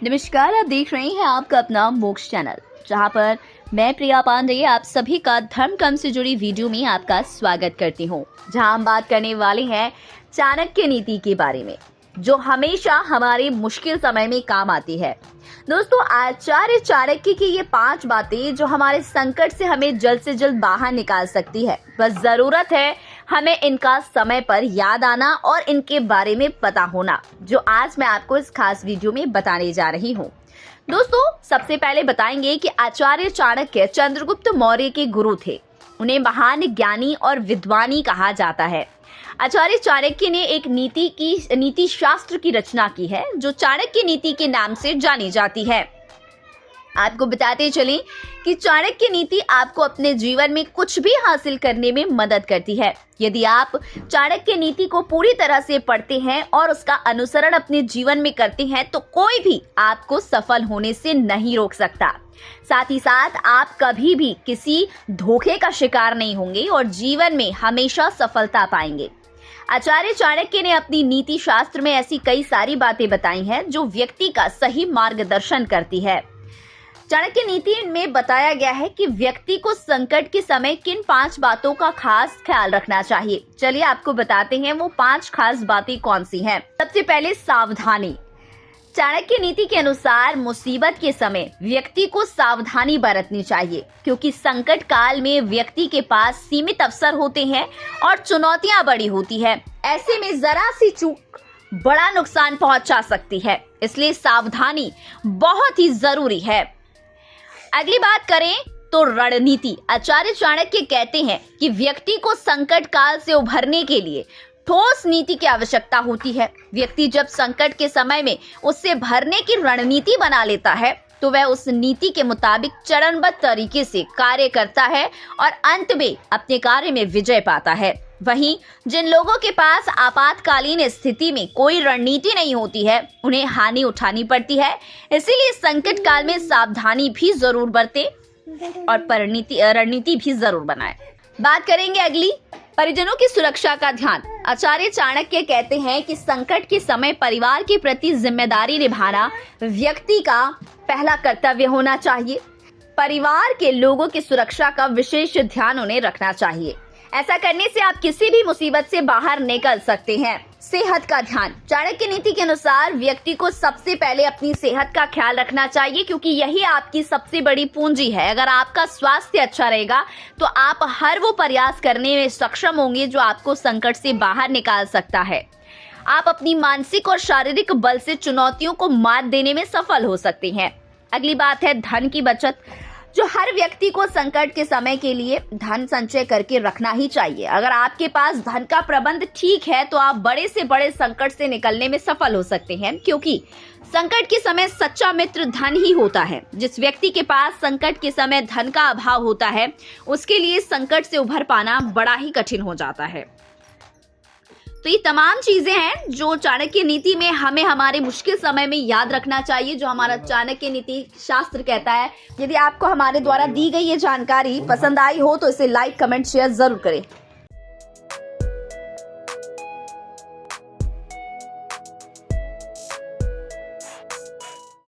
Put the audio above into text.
नमस्कार, आप देख रहे हैं आपका अपना मोक्ष चैनल, जहां पर मैं प्रिया पांडे आप सभी का धर्म कर्म से जुड़ी वीडियो में आपका स्वागत करती हूं, जहां हम बात करने वाले हैं चाणक्य नीति के बारे में, जो हमेशा हमारे मुश्किल समय में काम आती है। दोस्तों, आचार्य चाणक्य की ये 5 बातें जो हमारे संकट से हमें जल्द से जल्द बाहर निकाल सकती है। बस जरूरत है हमें इनका समय पर याद आना और इनके बारे में पता होना, जो आज मैं आपको इस खास वीडियो में बताने जा रही हूँ। दोस्तों, सबसे पहले बताएंगे कि आचार्य चाणक्य चंद्रगुप्त मौर्य के गुरु थे। उन्हें महान ज्ञानी और विद्वानी कहा जाता है। आचार्य चाणक्य ने एक नीति शास्त्र की रचना की है, जो चाणक्य नीति के नाम से जानी जाती है। आपको बताते चलें कि चाणक्य नीति आपको अपने जीवन में कुछ भी हासिल करने में मदद करती है। यदि आप चाणक्य नीति को पूरी तरह से पढ़ते हैं और उसका अनुसरण अपने जीवन में करते हैं, तो कोई भी आपको सफल होने से नहीं रोक सकता। साथ ही साथ आप कभी भी किसी धोखे का शिकार नहीं होंगे और जीवन में हमेशा सफलता पाएंगे। आचार्य चाणक्य ने अपनी नीति शास्त्र में ऐसी कई सारी बातें बताई हैं जो व्यक्ति का सही मार्गदर्शन करती है। चाणक्य नीति में बताया गया है कि व्यक्ति को संकट के समय किन 5 बातों का खास ख्याल रखना चाहिए। चलिए आपको बताते हैं वो 5 खास बातें कौन सी हैं। सबसे पहले सावधानी। चाणक्य नीति के अनुसार मुसीबत के समय व्यक्ति को सावधानी बरतनी चाहिए, क्योंकि संकट काल में व्यक्ति के पास सीमित अवसर होते हैं और चुनौतियां बड़ी होती है। ऐसे में जरा सी चूक बड़ा नुकसान पहुंचा सकती है, इसलिए सावधानी बहुत ही जरूरी है। अगली बात करें तो रणनीति। आचार्य चाणक्य कहते हैं कि व्यक्ति को संकट काल से उभरने के लिए ठोस नीति की आवश्यकता होती है। व्यक्ति जब संकट के समय में उससे भरने की रणनीति बना लेता है, तो वह उस नीति के मुताबिक चरणबद्ध तरीके से कार्य करता है और अंत में अपने कार्य में विजय पाता है। वहीं जिन लोगों के पास आपातकालीन स्थिति में कोई रणनीति नहीं होती है, उन्हें हानि उठानी पड़ती है। इसीलिए संकट काल में सावधानी भी जरूर बरतें और रणनीति भी जरूर बनाएं। बात करेंगे अगली, परिजनों की सुरक्षा का ध्यान। आचार्य चाणक्य कहते हैं कि संकट के समय परिवार के प्रति जिम्मेदारी निभाना व्यक्ति का पहला कर्तव्य होना चाहिए। परिवार के लोगों की सुरक्षा का विशेष ध्यान उन्हें रखना चाहिए। ऐसा करने से आप किसी भी मुसीबत से बाहर निकल सकते हैं। सेहत का ध्यान। चाणक्य नीति के अनुसार व्यक्ति को सबसे पहले अपनी सेहत का ख्याल रखना चाहिए, क्योंकि यही आपकी सबसे बड़ी पूंजी है। अगर आपका स्वास्थ्य अच्छा रहेगा तो आप हर वो प्रयास करने में सक्षम होंगे जो आपको संकट से बाहर निकाल सकता है। आप अपनी मानसिक और शारीरिक बल से चुनौतियों को मात देने में सफल हो सकते हैं। अगली बात है धन की बचत, जो हर व्यक्ति को संकट के समय के लिए धन संचय करके रखना ही चाहिए। अगर आपके पास धन का प्रबंध ठीक है तो आप बड़े से बड़े संकट से निकलने में सफल हो सकते हैं, क्योंकि संकट के समय सच्चा मित्र धन ही होता है। जिस व्यक्ति के पास संकट के समय धन का अभाव होता है, उसके लिए संकट से उभर पाना बड़ा ही कठिन हो जाता है। तो ये तमाम चीजें हैं जो चाणक्य नीति में हमें हमारे मुश्किल समय में याद रखना चाहिए, जो हमारा चाणक्य नीति शास्त्र कहता है। यदि आपको हमारे द्वारा दी गई ये जानकारी पसंद आई हो तो इसे लाइक, कमेंट, शेयर जरूर करें।